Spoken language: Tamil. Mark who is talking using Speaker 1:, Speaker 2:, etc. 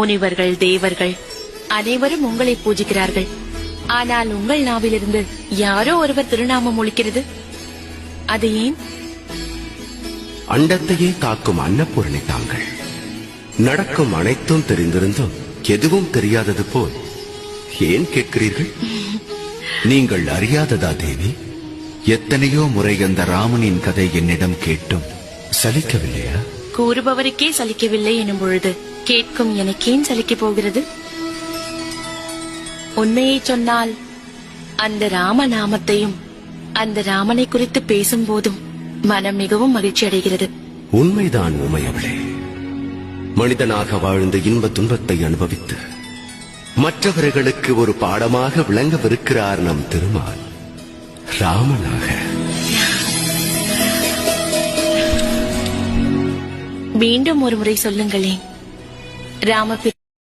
Speaker 1: முனிவர்கள், தேவர்கள் அனைவரும் உங்களை பூஜிக்கிறார்கள். ஆனால் உங்கள் நாவிலிருந்து யாரோ ஒருவர் திருநாமம் ஒலிக்கிறது. அது ஏன்?
Speaker 2: அண்டத்தையே காக்கும் அன்னபூரணி தாங்கள். நடக்கும் அனைத்தும் தெரிந்திருந்தும் எதுவும் தெரியாதது போல் ஏன் கேட்கிறீர்கள்?
Speaker 3: நீங்கள் அறியாததா தேவி? எத்தனையோ முறை அந்த ராமனின் கதை என்னிடம் கேட்டும் சலிக்கவில்லையா?
Speaker 1: கூறுபவருக்கே சலிக்கவில்லை எனும் பொழுது கேட்கும் எனக்கேன் சலிக்க போகிறது? உண்மையை சொன்னால் அந்த ராமநாமத்தையும் அந்த ராமனை குறித்து பேசும் போதும் மனம் மிகவும் மகிழ்ச்சி அடைகிறது.
Speaker 2: உண்மைதான் உமையவளே. மனிதனாக வாழ்ந்து இன்ப துன்பத்தை அனுபவித்து மற்றவர்களுக்கு ஒரு பாடமாக விளங்கவிருக்கிறார் நம் திருமால் ராமனாக.
Speaker 1: மீண்டும் ஒரு முறை சொல்லுங்களேன். ராமபிரான்